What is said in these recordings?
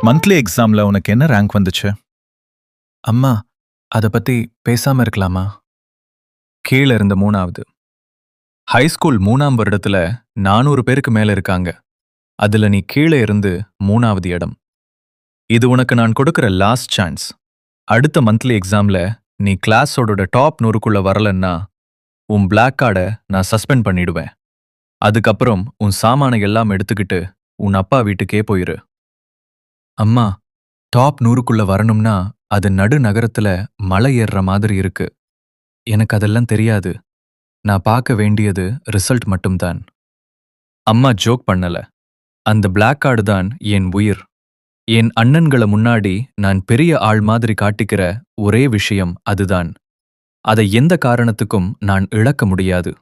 Monthly எக்ஸாம்ல உனக்கு என்ன ரேங்க் வந்துச்சு? அம்மா, அத பத்தி பேசாம இருக்கலாமா? கீழ இருந்த 3வது. ஹைஸ்கூல் 3ஆம் வருடத்துல 400 பேருக்கு மேல இருக்காங்க. அதுல நீ கீழ இருந்து 3வது இடம். இது உனக்கு நான் கொடுக்கிற லாஸ்ட் சான்ஸ். அடுத்த மந்த்லி எக்ஸாம்ல நீ கிளாஸோட டாப் 100க்குள்ள வரலன்னா உன் பிளாக் கார்டை நான் சஸ்பெண்ட் பண்ணிடுவேன். அதுக்கப்புறம் உன் சாமான எல்லாம் எடுத்துக்கிட்டு உன் அப்பா வீட்டுக்கே போயிரு. அம்மா, டாப் 100க்குள்ள வரணும்னா அது நடுநகரத்துல மலை ஏறுற மாதிரி இருக்கு. எனக்கு அதெல்லாம் தெரியாது. நான் பார்க்க வேண்டியது ரிசல்ட் மட்டும்தான். அம்மா ஜோக் பண்ணல. அந்த பிளாக் கார்டு தான் என் உயிர். என் அண்ணன்கள முன்னாடி நான் பெரிய ஆள் மாதிரி காட்டிக்கிற ஒரே விஷயம் அதுதான். அதை எந்த காரணத்துக்கும் நான் இழக்க முடியாது.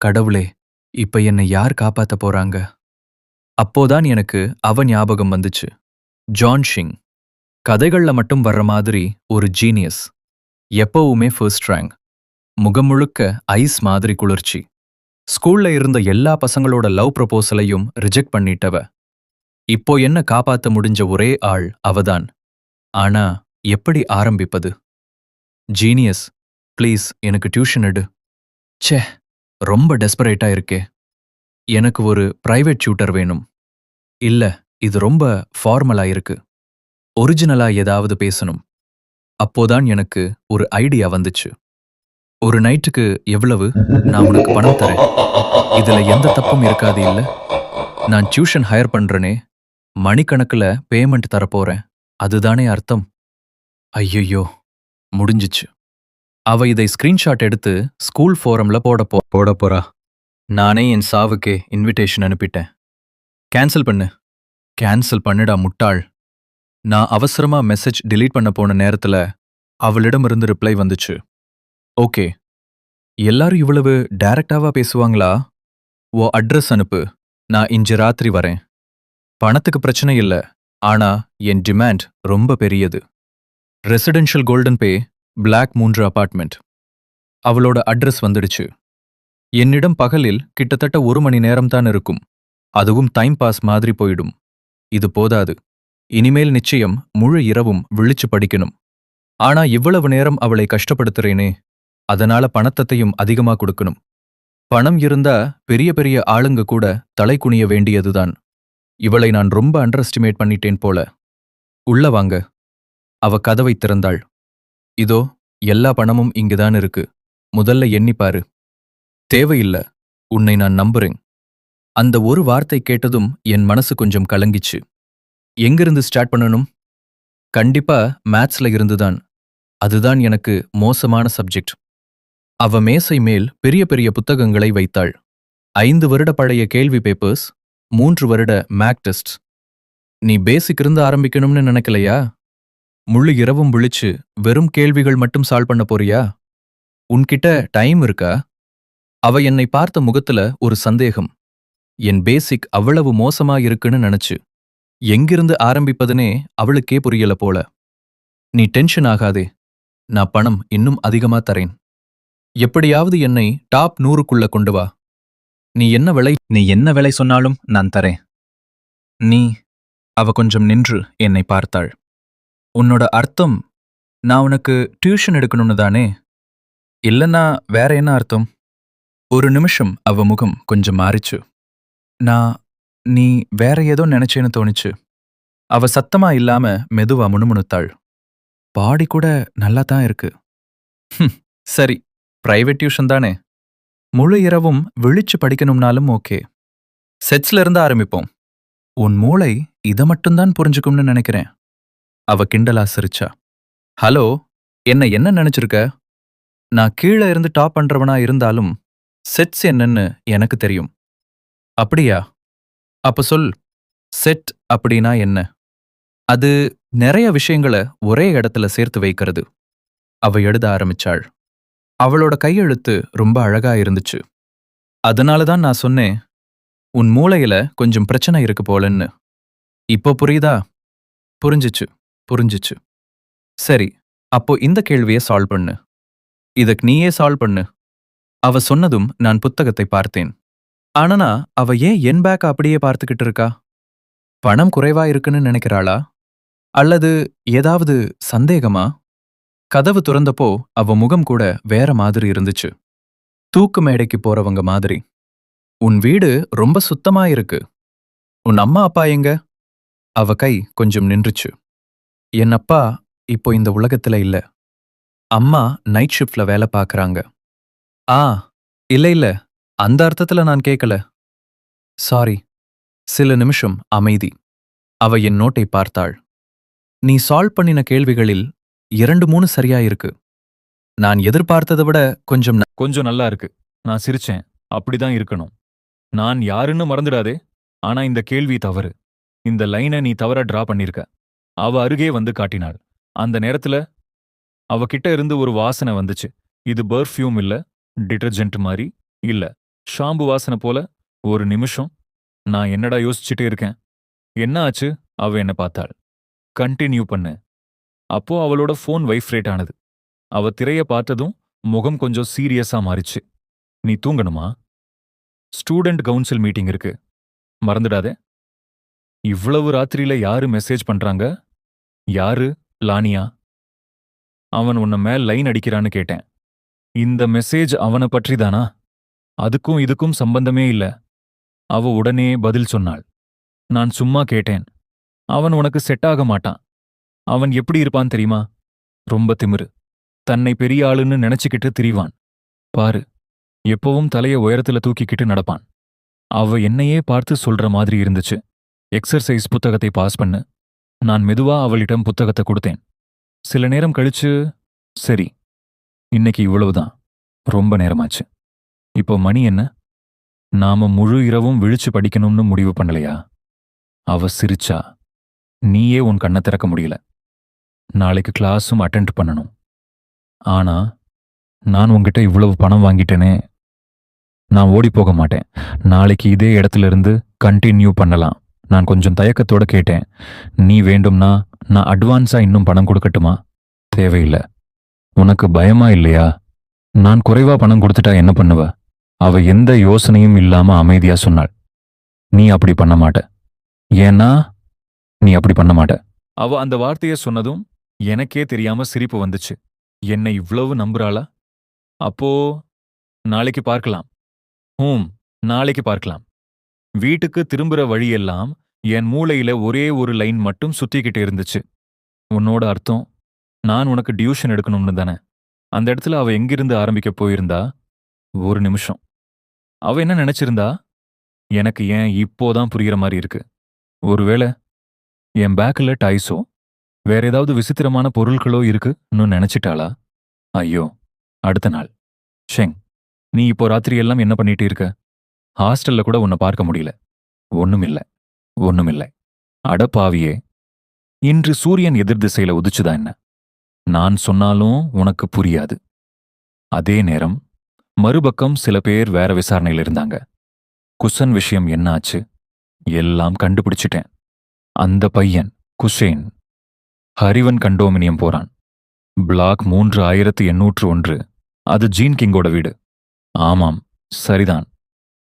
கடவுளே, இப்ப என்னை யார் காப்பாத்த போறாங்க? அப்போதான் எனக்கு அவ ஞாபகம் வந்துச்சு. ஜான் ஷிங். கதைகள்ல மட்டும் வர்ற மாதிரி ஒரு ஜீனியஸ். எப்பவுமே ஃபர்ஸ்ட் ரேங்க். முகம் முழுக்க ஐஸ் மாதிரி குளிர்ச்சி. ஸ்கூல்ல இருந்த எல்லா பசங்களோட லவ் ப்ரொபோசலையும் ரிஜெக்ட் பண்ணிட்டவ. இப்போ என்ன காப்பாத்த முடிஞ்ச ஒரே ஆள் அவதான். ஆனா எப்படி ஆரம்பிப்பது? ஜீனியஸ், ப்ளீஸ் எனக்கு டியூஷன் எடு. ச்சே, ரொம்ப டெஸ்பரேட்டா இருக்கே. எனக்கு ஒரு பிரைவேட் டியூட்டர் வேணும். இல்ல, இது ரொம்ப ஃபார்மலா இருக்கு. ஒரிஜினலா ஏதாவது பேசணும். அப்போதான் எனக்கு ஒரு ஐடியா வந்துச்சு. ஒரு நைட்டுக்கு எவ்வளவு? நான் உனக்கு பணம் தரேன். இதுல எந்த தப்பும் இருக்காது இல்ல? நான் டியூஷன் ஹையர் பண்றேனே, மணிக்கணக்குல பேமெண்ட் தரப்போறேன். அதுதானே அர்த்தம்? ஐயையோ, முடிஞ்சிச்சு. அவ இதை ஸ்கிரீன்ஷாட் எடுத்து ஸ்கூல் ஃபோரம்ல போட போறா. நானே என் சாவுக்கே இன்விடேஷன் அனுப்பிட்டேன். கேன்சல் பண்ணு. கேன்சல் பண்ணுடா முட்டாள். நான் அவசரமா மெசேஜ் delete பண்ண போன நேரத்துல அவளிடமிருந்து ரிப்ளை வந்துச்சு. ஓகே, எல்லாரும் இவ்வளவு டைரக்டாவா பேசுவாங்களா? ஓ அட்ரஸ் அனுப்பு, நான் இன்று ராத்திரி வரேன். பணத்துக்கு பிரச்சனை இல்ல, ஆனா என் டிமாண்ட் ரொம்ப பெரியது. ரெசிடென்ஷியல் கோல்டன் பே, பிளாக் 3 அபார்ட்மெண்ட். அவளோட அட்ரஸ் வந்துடுச்சு. என்னிடம் பகலில் கிட்டத்தட்ட 1 மணி நேரம்தான் இருக்கும். அதுவும் டைம் பாஸ் மாதிரி போயிடும். இது போதாது. இனிமேல் நிச்சயம் முழு இரவும் விழிச்சு படிக்கணும். ஆனா இவ்வளவு நேரம் அவளை கஷ்டப்படுத்துறேனே, அதனால பணத்தையும் அதிகமா கொடுக்கணும். பணம் இருந்தா பெரிய பெரிய ஆளுங்க கூட தலை குனிய வேண்டியதுதான். இவளை நான் ரொம்ப அண்டர் எஸ்டிமேட் பண்ணிட்டேன் போல. உள்ள வாங்க. அவ கதவை திறந்தாள். இதோ எல்லா பணமும் இங்குதான் இருக்கு. முதல்ல எண்ணிப்பாரு. தேவையில்ல, உன்னை நான் நம்புறேன். அந்த ஒரு வார்த்தை கேட்டதும் என் மனசு கொஞ்சம் கலங்கிச்சு. எங்கிருந்து ஸ்டார்ட் பண்ணணும்? கண்டிப்பா மேத்ஸ்ல இருந்துதான். அதுதான் எனக்கு மோசமான சப்ஜெக்ட். அவ மேசை மேல் பெரிய பெரிய புத்தகங்களை வைத்தாள். 5 வருட பழைய கேள்வி பேப்பர்ஸ், 3 வருட மேக் டெஸ்ட். நீ பேசிக் இருந்து ஆரம்பிக்கணும்னு நினைக்கலையா? முழு இரவும் விழிச்சு வெறும் கேள்விகள் மட்டும் சால்வ் பண்ண போறியா? உன்கிட்ட டைம் இருக்கா? அவ என்னை பார்த்த முகத்துல ஒரு சந்தேகம். என் பேசிக் அவ்வளவு மோசமா இருக்குன்னு நினைச்சு எங்கிருந்து ஆரம்பிப்பதுனே அவளுக்கே புரியல போல. நீ டென்ஷன் ஆகாதே. நான் பணம் இன்னும் அதிகமா தரேன். எப்படியாவது என்னை டாப் 100க்குள்ள கொண்டு வா. நீ என்ன விலை சொன்னாலும் நான் தரேன். நீ அவ கொஞ்சம் நின்று என்னை பார்த்தாள். உன்னோட அர்த்தம் நான் உனக்கு டியூஷன் எடுக்கணும்னு தானே? இல்லைன்னா வேற என்ன அர்த்தம்? ஒரு நிமிஷம் அவ முகம் கொஞ்சம் மாறிச்சு. நீ வேற ஏதோ நினைச்சேன்னு தோணிச்சு. அவ சத்தமா இல்லாம மெதுவா முணுமுணுத்தாள். பாடி கூட நல்லா தான் இருக்கு. சரி, பிரைவேட் டியூஷன் தானே. முழு இரவும் விழிச்சு படிக்கணும்னாலும் ஓகே. செட்ஸ்ல இருந்து ஆரம்பிப்போம். உன் மூளை இத மட்டும்தான் புரிஞ்சுக்கும்னு நினைக்கிறேன். அவ கிண்டலா சிரிச்சா. ஹலோ, என்ன நினைச்சிருக்க? நான் கீழே இருந்து டாப் பண்றவனா இருந்தாலும் செட்ஸ் என்னன்னு எனக்கு தெரியும். அப்படியா? அப்ப சொல், செட் அப்படின்னா என்ன? அது நிறைய விஷயங்களை ஒரே இடத்துல சேர்த்து வைக்கிறது. அவ எழுத ஆரம்பிச்சாள். அவளோட கையெழுத்து ரொம்ப அழகா இருந்துச்சு. அதனாலதான் நான் சொன்னேன், உன் மூளையில கொஞ்சம் பிரச்சனை இருக்கு போலன்னு. இப்போ புரியுதா? புரிஞ்சிச்சு. சரி, அப்போ இந்த கேள்வியை சால்வ் பண்ணு. இதற்கு நீயே சால்வ் பண்ணு. அவ சொன்னதும் நான் புத்தகத்தை பார்த்தேன். ஆனா அவ ஏன் என் பேக் அப்படியே பார்த்துக்கிட்டு இருக்கா? பணம் குறைவா இருக்குன்னு நினைக்கிறாளா? அல்லது ஏதாவது சந்தேகமா? கதவு துறந்தப்போ அவ முகம் கூட வேற மாதிரி இருந்துச்சு. தூக்கு மேடைக்கு போறவங்க மாதிரி. உன் வீடு ரொம்ப சுத்தமா இருக்கு. உன் அம்மா அப்பா எங்க? அவ கை கொஞ்சம் நின்றுச்சு. என் அப்பா இப்போ இந்த உலகத்துல இல்ல. அம்மா நைட் ஷிஃப்ட்ல வேலை பார்க்கறாங்க. ஆ, இல்ல. அந்த அர்த்தத்துல நான் கேட்கல. சாரி. சில நிமிஷம் அமைதி. அவ என் நோட்டை பார்த்தாள். நீ சால்வ் பண்ணின கேள்விகளில் 2, 3 சரியா இருக்கு. நான் எதிர்பார்த்ததை விட கொஞ்சம் நல்லா இருக்கு. நான் சிரிச்சேன். அப்படிதான் இருக்கணும். நான் யாருன்னு மறந்துடாதே. ஆனா இந்த கேள்வி தவறு. இந்த லைனை நீ தவறா டிரா பண்ணிருக்க. அவ அருகே வந்து காட்டினாள். அந்த நேரத்துல அவகிட்ட இருந்து ஒரு வாசனை வந்துச்சு. இது பெர்ஃப்யூம் இல்ல, டிடர்ஜென்ட் மாதிரி இல்ல, ஷாம்பு வாசனை போல. ஒரு நிமிஷம் நான் என்னடா யோசிச்சுட்டே இருக்கேன். என்ன ஆச்சு? அவ என்ன பார்த்தாள். கண்டினியூ பண்ணு. அப்போ அவளோட ஃபோன் வைப்ரேட் ஆனது. அவ திரைய பார்த்ததும் முகம் கொஞ்சம் சீரியஸா மாறிச்சு. நீ தூங்கணுமா? ஸ்டூடெண்ட் கவுன்சில் மீட்டிங் இருக்கு, மறந்துடாதே. இவ்வளவு ராத்திரியில யாரு மெசேஜ் பண்றாங்க? யாரு? லானியா? அவன் உன்ன மேல் லைன் அடிக்கிறான்னு கேட்டேன். இந்த மெசேஜ் அவனை பற்றிதானா? அதுக்கும் இதுக்கும் சம்பந்தமே இல்ல. அவ உடனே பதில் சொன்னாள். நான் சும்மா கேட்டேன். அவன் உனக்கு செட் ஆக மாட்டான். அவன் எப்படி இருப்பான் தெரியுமா? ரொம்ப திமிரு. தன்னை பெரிய ஆளுன்னு நினைச்சுக்கிட்டு திரிவான். பாரு, எப்பவும் தலைய உயரத்துல தூக்கிக்கிட்டு நடப்பான். அவ என்னையே பார்த்து சொல்ற மாதிரி இருந்துச்சு. எக்ஸர்சைஸ் புத்தகத்தை பாஸ் பண்ணு. நான் மெதுவா அவளிடம் புத்தகத்தை கொடுத்தேன். சில நேரம் கழிச்சு, சரி, இன்னைக்கு இவ்வளவுதான். ரொம்ப நேரமாச்சு. இப்போ மணி என்ன? நாம முழு இரவும் விழிச்சு படிக்கணும்னு முடிவு பண்ணலையா? அவ சிரிச்சா. நீயே உன் கண்ணை திறக்க முடியல. நாளைக்கு கிளாஸும் அட்டெண்ட் பண்ணணும். ஆனா நான் உன்கிட்ட இவ்வளவு பணம் வாங்கிட்டேனே. நான் ஓடி போக மாட்டேன். நாளைக்கு இதே இடத்துல இருந்து கண்டினியூ பண்ணலாம். நான் கொஞ்சம் தயக்கத்தோட கேட்டேன். நீ வேண்டும்னா நான் அட்வான்ஸா இன்னும் பணம் கொடுக்கட்டுமா? தேவையில்லை. உனக்கு பயமா இல்லையா? நான் குறைவா பணம் கொடுத்துட்டா என்ன பண்ணுவ? அவ எந்த யோசனையும் இல்லாம அமைதியா சொன்னாள். நீ அப்படி பண்ண மாட்ட. ஏன்னா நீ அப்படி பண்ண மாட்ட. அவ அந்த வார்த்தைய சொன்னதும் எனக்கே தெரியாம சிரிப்பு வந்துச்சு. என்னை இவ்வளவு நம்புறாளா? அப்போ நாளைக்கு பார்க்கலாம். நாளைக்கு பார்க்கலாம். வீட்டுக்கு திரும்புற வழியெல்லாம் என் மூளையில ஒரே ஒரு லைன் மட்டும் சுத்திக்கிட்டு இருந்துச்சு. உன்னோட அர்த்தம் நான் உனக்கு டியூஷன் எடுக்கணும்னு தானே? அந்த இடத்துல அவ எங்கிருந்து ஆரம்பிக்க போயிருந்தா? ஒரு நிமிஷம். அவ என்ன நினைச்சிருந்தா? எனக்கு ஏன் இப்போதான் புரியுற மாதிரி இருக்கு. ஒருவேளை என் பேக்ல டைஸோ வேற ஏதாவது விசித்திரமான பொருட்களோ இருக்குன்னு நினைச்சிட்டாளா? ஐயோ, அடுத்த நாள். ஷெங், நீ இப்போ ராத்திரி எல்லாம் என்ன பண்ணிட்டு இருக்க? ஹாஸ்டல்ல கூட உன்னை பார்க்க முடியல. ஒண்ணுமில்லை. அடப்பாவியே, இன்று சூரியன் எதிர் திசையில உதிச்சுதா என்ன? நான் சொன்னாலும் உனக்கு புரியாது. அதே நேரம் மறுபக்கம் சில பேர் வேற விசாரணையில் இருந்தாங்க. குசன் விஷயம் என்ன ஆச்சு? எல்லாம் கண்டுபிடிச்சிட்டேன். அந்த பையன் குஷேன் ஹரிவன் கண்டோமினியம் போறான். பிளாக் 3801. அது ஜீன் கிங்கோட வீடு. ஆமாம், சரிதான்.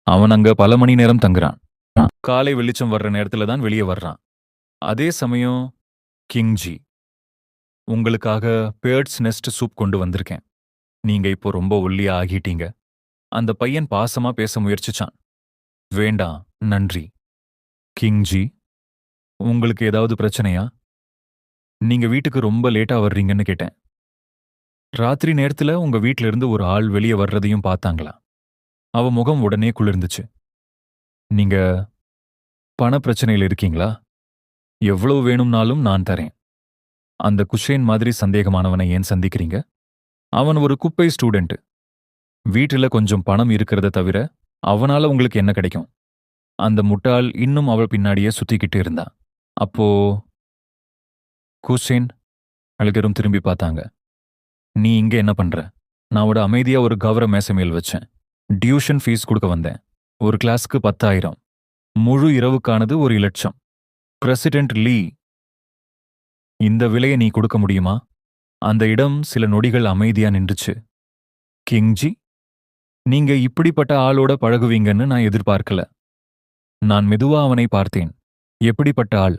அவன் அங்க பல மணி நேரம் தங்குறான். காலை வெளிச்சம் வர்ற நேரத்துல தான் வெளியே வர்றான். அதே சமயம் கிங்ஜி, உங்களுக்காக பேர்ட்ஸ் நெஸ்ட் சூப் கொண்டு வந்திருக்கேன். நீங்க இப்போ ரொம்ப ஒல்லியா ஆகிட்டீங்க. அந்த பையன் பாசமா பேச முயற்சிச்சான். வேண்டாம், நன்றி. கிங்ஜி, உங்களுக்கு ஏதாவது பிரச்சனையா? நீங்க வீட்டுக்கு ரொம்ப லேட்டா வர்றீங்கன்னு கேட்டேன். ராத்திரி நேரத்துல உங்க வீட்ல இருந்து ஒரு ஆள் வெளியே வர்றதையும் பார்த்தாங்களா? அவ முகம் உடனே குளிர்ந்துச்சு. நீங்க பண பிரச்சனையில் இருக்கீங்களா? எவ்வளவு வேணும்னாலும் நான் தரேன். அந்த குஷேன் மாதிரி சந்தேகமானவனை ஏன் சந்திக்கிறீங்க? அவன் ஒரு குப்பை ஸ்டூடெண்ட். வீட்டுல கொஞ்சம் பணம் இருக்கிறத தவிர அவனால உங்களுக்கு என்ன கிடைக்கும்? அந்த முட்டாள் இன்னும் அவள் பின்னாடியே சுத்திக்கிட்டு இருந்தான். அப்போ குஷேன் அழுகரும் திரும்பி பார்த்தாங்க. நீ இங்க என்ன பண்ற? நான் அமைதியா ஒரு கவர மேசைமேல் வச்சேன். டியூஷன் ஃபீஸ் கொடுக்க வந்தேன். ஒரு கிளாஸ்க்கு 10,000. முழு இரவுக்கானது 1,00,000. பிரசிடென்ட் லீ, இந்த விலையை நீ கொடுக்க முடியுமா? அந்த இடம் சில நொடிகள் அமைதியா நின்றுச்சு. கிங்ஜி, நீங்க இப்படிப்பட்ட ஆளோட பழகுவீங்கன்னு நான் எதிர்பார்க்கல. நான் மெதுவா அவனை பார்த்தேன். எப்படிப்பட்ட ஆள்?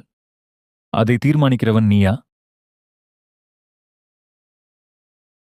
அதை தீர்மானிக்கிறவன் நீயா?